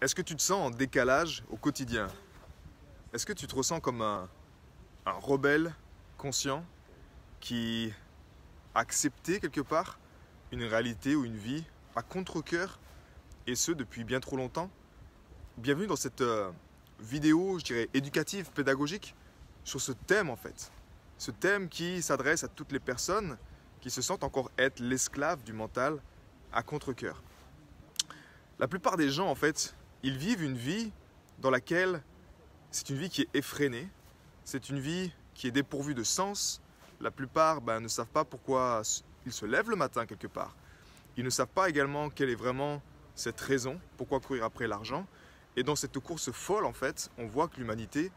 Est-ce que tu te sens en décalage au quotidien? Est-ce que tu te ressens comme un rebelle conscient qui a accepté quelque part une réalité ou une vie à contre-cœur, et ce depuis bien trop longtemps? Bienvenue dans cette vidéo, je dirais, éducative, pédagogique, sur ce thème en fait. Ce thème qui s'adresse à toutes les personnes qui se sentent encore être l'esclave du mental à contre-cœur. La plupart des gens en fait, ils vivent une vie dans laquelle c'est une vie qui est effrénée, c'est une vie qui est dépourvue de sens. La plupart ne savent pas pourquoi ils se lèvent le matin quelque part. Ils ne savent pas également quelle est vraiment cette raison, pourquoi courir après l'argent. Et dans cette course folle, en fait, on voit que l'humanité,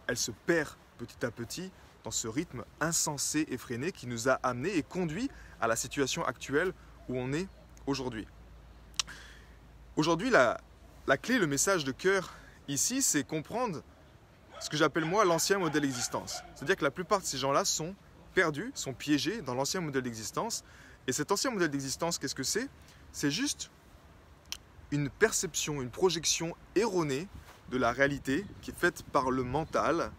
elle se perd petit à petit dans ce rythme insensé, effréné qui nous a amené et conduit à la situation actuelle où on est aujourd'hui. Aujourd'hui, la clé, le message de cœur ici, c'est comprendre ce que j'appelle moi l'ancien modèle d'existence. C'est-à-dire que la plupart de ces gens-là sont perdus, sont piégés dans l'ancien modèle d'existence. Et cet ancien modèle d'existence, qu'est-ce que c'est? C'est juste une perception, une projection erronée de la réalité qui est faite par le mental,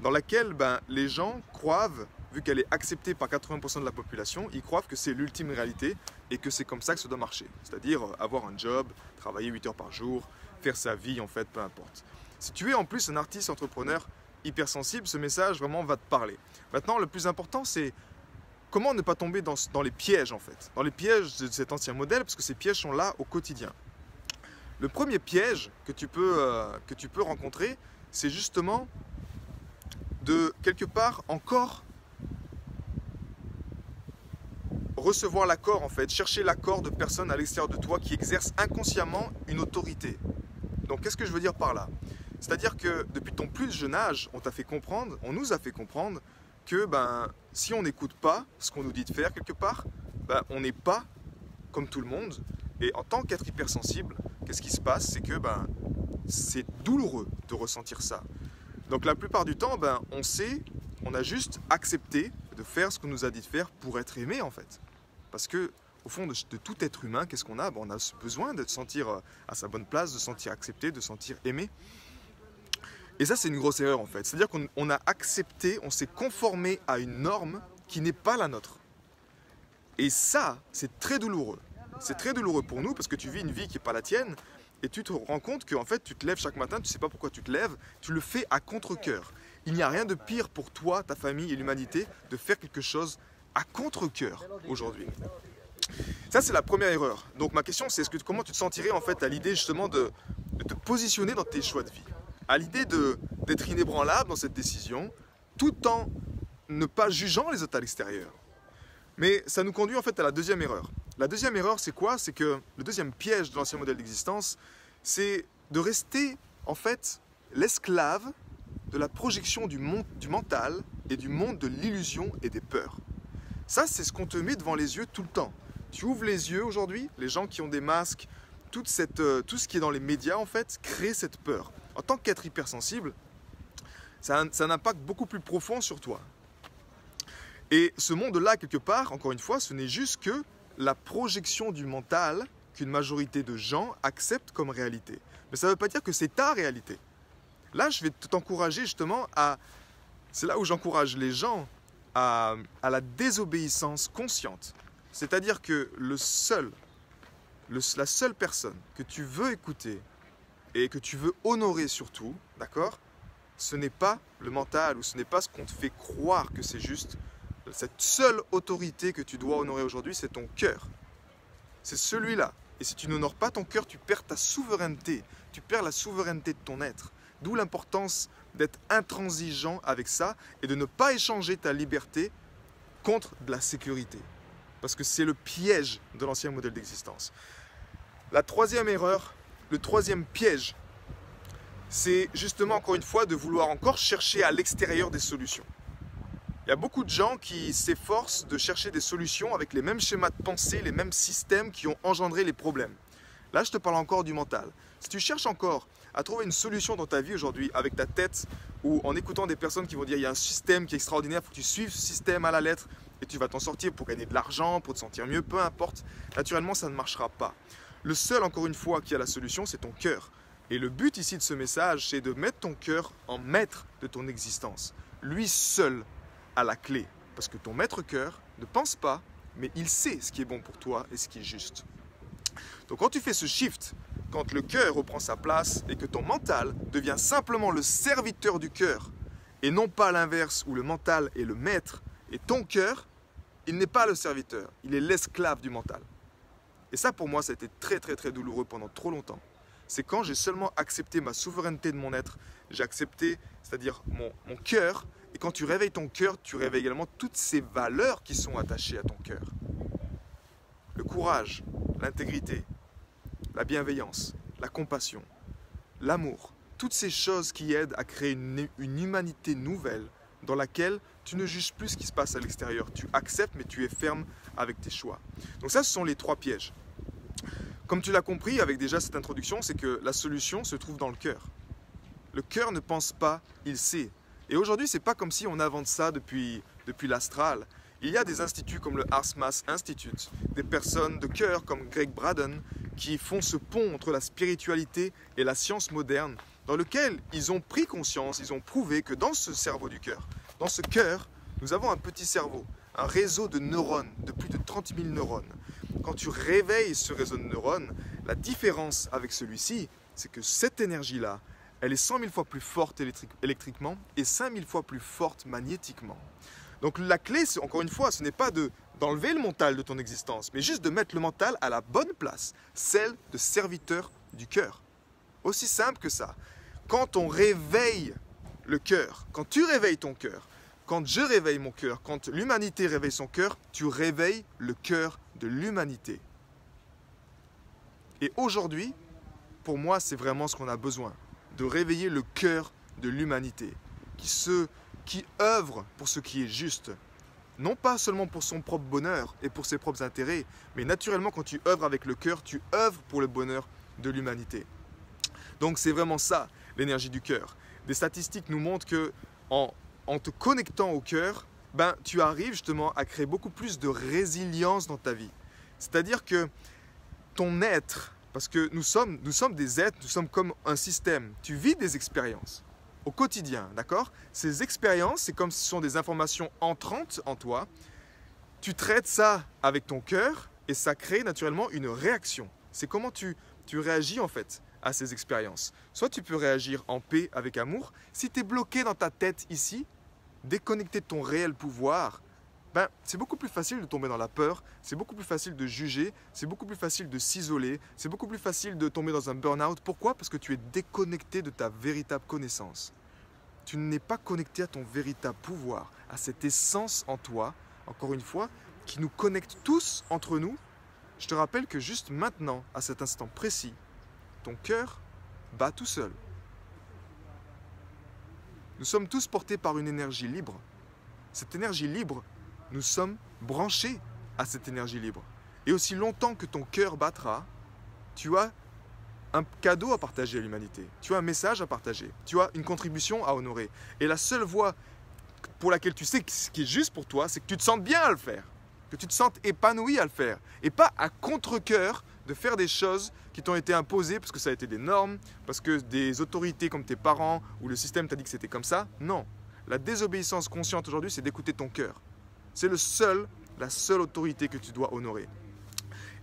dans laquelle les gens croient, vu qu'elle est acceptée par 80% de la population, ils croient que c'est l'ultime réalité et que c'est comme ça que ça doit marcher. C'est-à-dire avoir un job, travailler 8 heures par jour, faire sa vie en fait, peu importe. Si tu es en plus un artiste entrepreneur hypersensible, ce message vraiment va te parler. Maintenant, le plus important, c'est comment ne pas tomber dans les pièges en fait, dans les pièges de cet ancien modèle, parce que ces pièges sont là au quotidien. Le premier piège que tu peux rencontrer, c'est justement de quelque part encore recevoir l'accord en fait, chercher l'accord de personnes à l'extérieur de toi qui exercent inconsciemment une autorité. Donc qu'est-ce que je veux dire par là? C'est-à-dire que depuis ton plus jeune âge, on nous a fait comprendre que si on n'écoute pas ce qu'on nous dit de faire quelque part, on n'est pas comme tout le monde. Et en tant qu'être hypersensible, qu'est-ce qui se passe? C'est que c'est douloureux de ressentir ça. Donc la plupart du temps, on a juste accepté de faire ce qu'on nous a dit de faire pour être aimé en fait. Parce que au fond de tout être humain, qu'est-ce qu'on a? On a besoin de se sentir à sa bonne place, de se sentir accepté, de se sentir aimé. Et ça, c'est une grosse erreur en fait. C'est-à-dire qu'on a accepté, on s'est conformé à une norme qui n'est pas la nôtre. Et ça, c'est très douloureux. C'est très douloureux pour nous parce que tu vis une vie qui n'est pas la tienne et tu te rends compte que en fait, tu te lèves chaque matin, tu ne sais pas pourquoi tu te lèves, tu le fais à contre-cœur. Il n'y a rien de pire pour toi, ta famille et l'humanité de faire quelque chose à contre-cœur aujourd'hui. Ça, c'est la première erreur. Donc ma question, c'est comment tu te sentirais en fait à l'idée justement de te positionner dans tes choix de vie, à l'idée d'être inébranlable dans cette décision, tout en ne pas jugeant les autres à l'extérieur. Mais ça nous conduit en fait à la deuxième erreur. La deuxième erreur, c'est quoi? C'est que le deuxième piège de l'ancien modèle d'existence, c'est de rester en fait l'esclave de la projection du mental et du monde de l'illusion et des peurs. Ça, c'est ce qu'on te met devant les yeux tout le temps. Tu ouvres les yeux aujourd'hui, les gens qui ont des masques, tout ce qui est dans les médias en fait, crée cette peur. En tant qu'être hypersensible, ça a un impact beaucoup plus profond sur toi. Et ce monde-là, quelque part, encore une fois, ce n'est juste que la projection du mental qu'une majorité de gens acceptent comme réalité. Mais ça ne veut pas dire que c'est ta réalité. Là, je vais t'encourager justement à... C'est là où j'encourage les gens à la désobéissance consciente. C'est-à-dire que la seule personne que tu veux écouter et que tu veux honorer surtout, d'accord, ce n'est pas le mental ou ce n'est pas ce qu'on te fait croire que c'est juste. Cette seule autorité que tu dois honorer aujourd'hui, c'est ton cœur. C'est celui-là. Et si tu n'honores pas ton cœur, tu perds ta souveraineté. Tu perds la souveraineté de ton être. D'où l'importance d'être intransigeant avec ça et de ne pas échanger ta liberté contre de la sécurité. Parce que c'est le piège de l'ancien modèle d'existence. La troisième erreur, le troisième piège, c'est justement encore une fois de vouloir encore chercher à l'extérieur des solutions. Il y a beaucoup de gens qui s'efforcent de chercher des solutions avec les mêmes schémas de pensée, les mêmes systèmes qui ont engendré les problèmes. Là, je te parle encore du mental. Si tu cherches encore à trouver une solution dans ta vie aujourd'hui avec ta tête ou en écoutant des personnes qui vont dire il y a un système qui est extraordinaire, il faut que tu suives ce système à la lettre et tu vas t'en sortir pour gagner de l'argent, pour te sentir mieux, peu importe, naturellement, ça ne marchera pas. Le seul, encore une fois, qui a la solution, c'est ton cœur. Et le but ici de ce message, c'est de mettre ton cœur en maître de ton existence. Lui seul a la clé. Parce que ton maître-cœur ne pense pas, mais il sait ce qui est bon pour toi et ce qui est juste. Donc quand tu fais ce shift, quand le cœur reprend sa place et que ton mental devient simplement le serviteur du cœur, et non pas l'inverse où le mental est le maître, et ton cœur, il n'est pas le serviteur, il est l'esclave du mental. Et ça pour moi, ça a été très très très douloureux pendant trop longtemps. C'est quand j'ai seulement accepté ma souveraineté de mon être, j'ai accepté, c'est-à-dire mon cœur, et quand tu réveilles ton cœur, tu réveilles également toutes ces valeurs qui sont attachées à ton cœur. Le courage, l'intégrité, la bienveillance, la compassion, l'amour, toutes ces choses qui aident à créer une humanité nouvelle dans laquelle tu ne juges plus ce qui se passe à l'extérieur. Tu acceptes, mais tu es ferme avec tes choix. Donc ça, ce sont les 3 pièges. Comme tu l'as compris avec déjà cette introduction, c'est que la solution se trouve dans le cœur. Le cœur ne pense pas, il sait. Et aujourd'hui, ce n'est pas comme si on invente ça depuis l'astral. Il y a des instituts comme le HeartMath Institute, des personnes de cœur comme Greg Braden, qui font ce pont entre la spiritualité et la science moderne, dans lequel ils ont pris conscience, ils ont prouvé que dans ce cerveau du cœur, dans ce cœur, nous avons un petit cerveau, un réseau de neurones, de plus de 30 000 neurones. Quand tu réveilles ce réseau de neurones, la différence avec celui-ci, c'est que cette énergie-là, elle est 100 000 fois plus forte électriquement et 5 000 fois plus forte magnétiquement. Donc la clé, encore une fois, ce n'est pas d'enlever le mental de ton existence, mais juste de mettre le mental à la bonne place, celle de serviteur du cœur. Aussi simple que ça. Quand on réveille le cœur, quand tu réveilles ton cœur, quand je réveille mon cœur, quand l'humanité réveille son cœur, tu réveilles le cœur de l'humanité. Et aujourd'hui, pour moi, c'est vraiment ce qu'on a besoin, de réveiller le cœur de l'humanité, qui œuvre pour ce qui est juste. Non pas seulement pour son propre bonheur et pour ses propres intérêts, mais naturellement quand tu œuvres avec le cœur, tu œuvres pour le bonheur de l'humanité. Donc c'est vraiment ça, l'énergie du cœur. Des statistiques nous montrent que en te connectant au cœur, tu arrives justement à créer beaucoup plus de résilience dans ta vie. C'est-à-dire que ton être, parce que nous sommes des êtres, nous sommes comme un système. Tu vis des expériences au quotidien, d'accord? Ces expériences, c'est comme si ce sont des informations entrantes en toi. Tu traites ça avec ton cœur et ça crée naturellement une réaction. C'est comment tu réagis en fait à ces expériences. Soit tu peux réagir en paix avec amour. Si tu es bloqué dans ta tête ici, déconnecté de ton réel pouvoir, c'est beaucoup plus facile de tomber dans la peur, c'est beaucoup plus facile de juger, c'est beaucoup plus facile de s'isoler, c'est beaucoup plus facile de tomber dans un burn-out. Pourquoi? Parce que tu es déconnecté de ta véritable connaissance. Tu n'es pas connecté à ton véritable pouvoir, à cette essence en toi, encore une fois, qui nous connecte tous entre nous. Je te rappelle que juste maintenant, à cet instant précis, ton cœur bat tout seul. Nous sommes tous portés par une énergie libre. Cette énergie libre, nous sommes branchés à cette énergie libre. Et aussi longtemps que ton cœur battra, tu as un cadeau à partager à l'humanité. Tu as un message à partager. Tu as une contribution à honorer. Et la seule voie pour laquelle tu sais ce qui est juste pour toi, c'est que tu te sentes bien à le faire. Que tu te sentes épanoui à le faire. Et pas à contre-cœur de faire des choses qui t'ont été imposées parce que ça a été des normes, parce que des autorités comme tes parents ou le système t'a dit que c'était comme ça. Non. La désobéissance consciente aujourd'hui, c'est d'écouter ton cœur. C'est la seule autorité que tu dois honorer.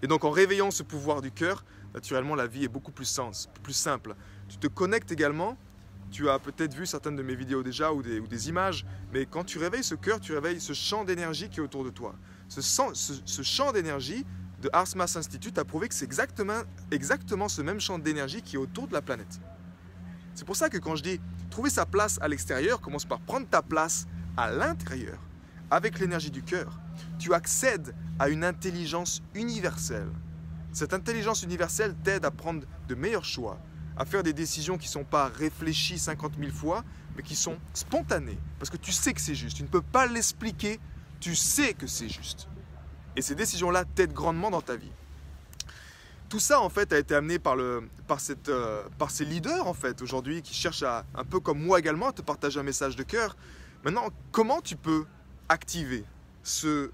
Et donc en réveillant ce pouvoir du cœur, naturellement la vie est beaucoup plus simple. Tu te connectes également, tu as peut-être vu certaines de mes vidéos déjà ou des images, mais quand tu réveilles ce cœur, tu réveilles ce champ d'énergie qui est autour de toi. Ce champ d'énergie de HeartMath Institute a prouvé que c'est exactement ce même champ d'énergie qui est autour de la planète. C'est pour ça que quand je dis trouver sa place à l'extérieur, commence par prendre ta place à l'intérieur. Avec l'énergie du cœur, tu accèdes à une intelligence universelle. Cette intelligence universelle t'aide à prendre de meilleurs choix, à faire des décisions qui ne sont pas réfléchies 50 000 fois, mais qui sont spontanées. Parce que tu sais que c'est juste. Tu ne peux pas l'expliquer, tu sais que c'est juste. Et ces décisions-là t'aident grandement dans ta vie. Tout ça, en fait, a été amené par ces leaders, en fait, aujourd'hui, qui cherchent un peu comme moi également, à te partager un message de cœur. Maintenant, comment tu peux activer ce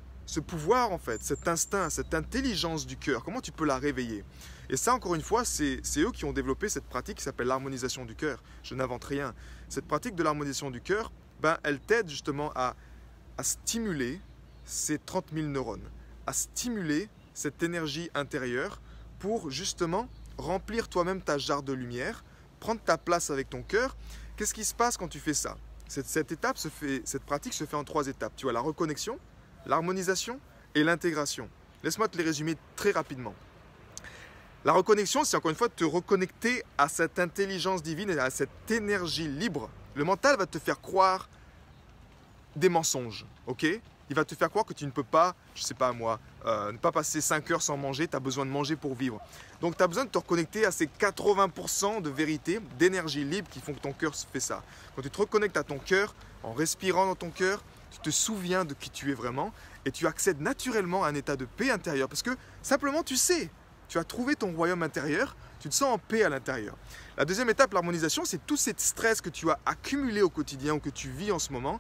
pouvoir, en fait, cet instinct, cette intelligence du cœur? Comment tu peux la réveiller? Et ça, encore une fois, c'est eux qui ont développé cette pratique qui s'appelle l'harmonisation du cœur. Je n'invente rien. Cette pratique de l'harmonisation du cœur, elle t'aide justement à stimuler ces 30 000 neurones, à stimuler cette énergie intérieure pour justement remplir toi-même ta jarre de lumière, prendre ta place avec ton cœur. Qu'est-ce qui se passe quand tu fais ça? Cette pratique se fait en 3 étapes. Tu as la reconnexion, l'harmonisation et l'intégration. Laisse-moi te les résumer très rapidement. La reconnexion, c'est encore une fois te reconnecter à cette intelligence divine et à cette énergie libre. Le mental va te faire croire des mensonges, ok? Il va te faire croire que tu ne peux pas, je ne sais pas moi, ne pas passer 5 heures sans manger, tu as besoin de manger pour vivre. Donc tu as besoin de te reconnecter à ces 80% de vérité, d'énergie libre qui font que ton cœur fait ça. Quand tu te reconnectes à ton cœur, en respirant dans ton cœur, tu te souviens de qui tu es vraiment et tu accèdes naturellement à un état de paix intérieure parce que simplement tu sais, tu as trouvé ton royaume intérieur, tu te sens en paix à l'intérieur. La deuxième étape, l'harmonisation, c'est tout ce stress que tu as accumulé au quotidien ou que tu vis en ce moment.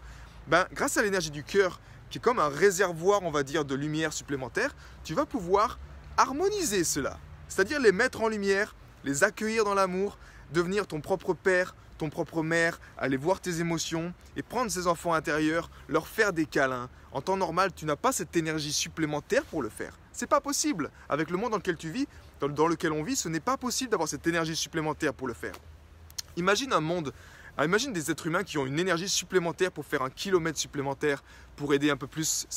Grâce à l'énergie du cœur, qui est comme un réservoir, on va dire, de lumière supplémentaire, tu vas pouvoir harmoniser cela. C'est-à-dire les mettre en lumière, les accueillir dans l'amour, devenir ton propre père, ton propre mère, aller voir tes émotions et prendre ces enfants intérieurs, leur faire des câlins. En temps normal, tu n'as pas cette énergie supplémentaire pour le faire. C'est pas possible. Avec le monde dans lequel tu vis, dans lequel on vit, ce n'est pas possible d'avoir cette énergie supplémentaire pour le faire. Imagine un monde. Imagine des êtres humains qui ont une énergie supplémentaire pour faire 1 kilomètre supplémentaire, pour aider un peu plus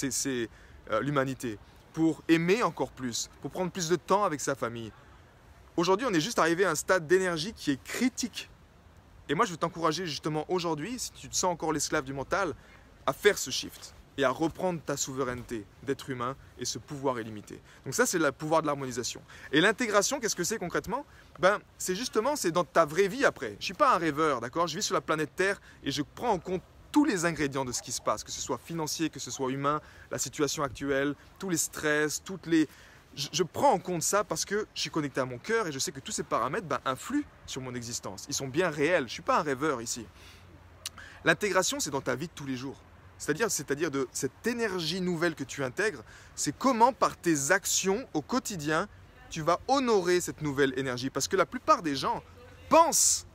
l'humanité, pour aimer encore plus, pour prendre plus de temps avec sa famille. Aujourd'hui, on est juste arrivé à un stade d'énergie qui est critique. Et moi, je veux t'encourager justement aujourd'hui, si tu te sens encore l'esclave du mental, à faire ce shift et à reprendre ta souveraineté d'être humain et ce pouvoir illimité. Donc ça, c'est le pouvoir de l'harmonisation. Et l'intégration, qu'est-ce que c'est concrètement? C'est justement, c'est dans ta vraie vie après. Je ne suis pas un rêveur, d'accord? Je vis sur la planète Terre et je prends en compte tous les ingrédients de ce qui se passe, que ce soit financier, que ce soit humain, la situation actuelle, tous les stress, Je prends en compte ça parce que je suis connecté à mon cœur et je sais que tous ces paramètres influent sur mon existence. Ils sont bien réels. Je ne suis pas un rêveur ici. L'intégration, c'est dans ta vie de tous les jours. C'est-à-dire de cette énergie nouvelle que tu intègres, c'est comment par tes actions au quotidien, tu vas honorer cette nouvelle énergie. Parce que la plupart des gens pensent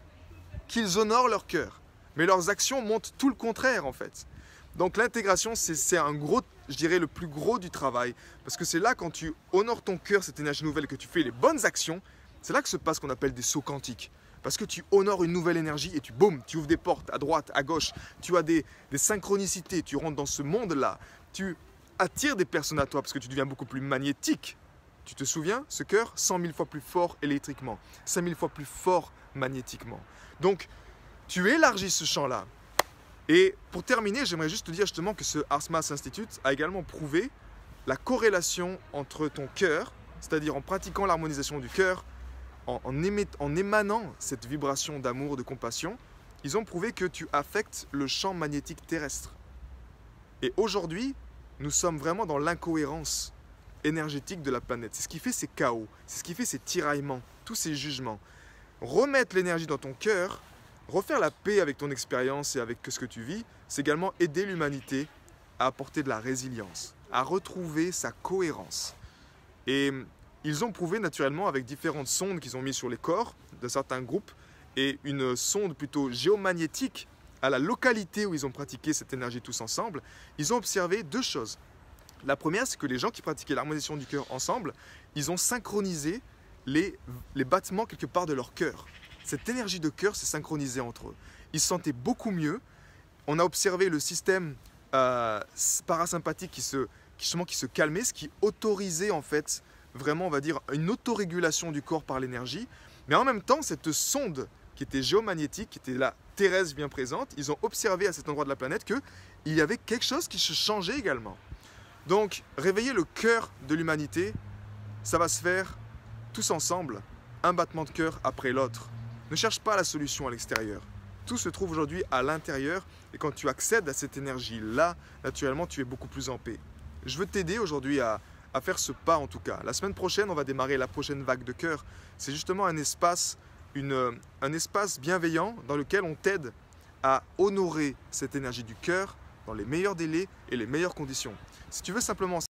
qu'ils honorent leur cœur, mais leurs actions montrent tout le contraire en fait. Donc l'intégration, c'est un gros, je dirais le plus gros du travail, parce que c'est là quand tu honores ton cœur, cette énergie nouvelle, que tu fais les bonnes actions, c'est là que se passe ce qu'on appelle des sauts quantiques. Parce que tu honores une nouvelle énergie et tu ouvres des portes à droite, à gauche, tu as des synchronicités, tu rentres dans ce monde-là, tu attires des personnes à toi parce que tu deviens beaucoup plus magnétique. Tu te souviens, ce cœur, 100 000 fois plus fort électriquement, 5 000 fois plus fort magnétiquement. Donc, tu élargis ce champ-là. Et pour terminer, j'aimerais juste te dire justement que ce HeartMath Institute a également prouvé la corrélation entre ton cœur, c'est-à-dire en pratiquant l'harmonisation du cœur, en émanant cette vibration d'amour, de compassion, ils ont prouvé que tu affectes le champ magnétique terrestre. Et aujourd'hui, nous sommes vraiment dans l'incohérence énergétique de la planète. C'est ce qui fait ces chaos, c'est ce qui fait ces tiraillements, tous ces jugements. Remettre l'énergie dans ton cœur, refaire la paix avec ton expérience et avec ce que tu vis, c'est également aider l'humanité à apporter de la résilience, à retrouver sa cohérence. Et ils ont prouvé naturellement avec différentes sondes qu'ils ont mises sur les corps de certains groupes et une sonde plutôt géomagnétique à la localité où ils ont pratiqué cette énergie tous ensemble, ils ont observé 2 choses. La première, c'est que les gens qui pratiquaient l'harmonisation du cœur ensemble, ils ont synchronisé les battements quelque part de leur cœur. Cette énergie de cœur s'est synchronisée entre eux. Ils se sentaient beaucoup mieux. On a observé le système parasympathique qui se calmait, ce qui autorisait en fait vraiment, on va dire, une autorégulation du corps par l'énergie. Mais en même temps, cette sonde qui était géomagnétique, qui était là, terrestre bien présente, ils ont observé à cet endroit de la planète qu'il y avait quelque chose qui se changeait également. Donc, réveiller le cœur de l'humanité, ça va se faire tous ensemble, un battement de cœur après l'autre. Ne cherche pas la solution à l'extérieur. Tout se trouve aujourd'hui à l'intérieur et quand tu accèdes à cette énergie-là, naturellement, tu es beaucoup plus en paix. Je veux t'aider aujourd'hui à faire ce pas en tout cas. La semaine prochaine, on va démarrer la prochaine vague de cœur. C'est justement un espace bienveillant dans lequel on t'aide à honorer cette énergie du cœur dans les meilleurs délais et les meilleures conditions. Si tu veux simplement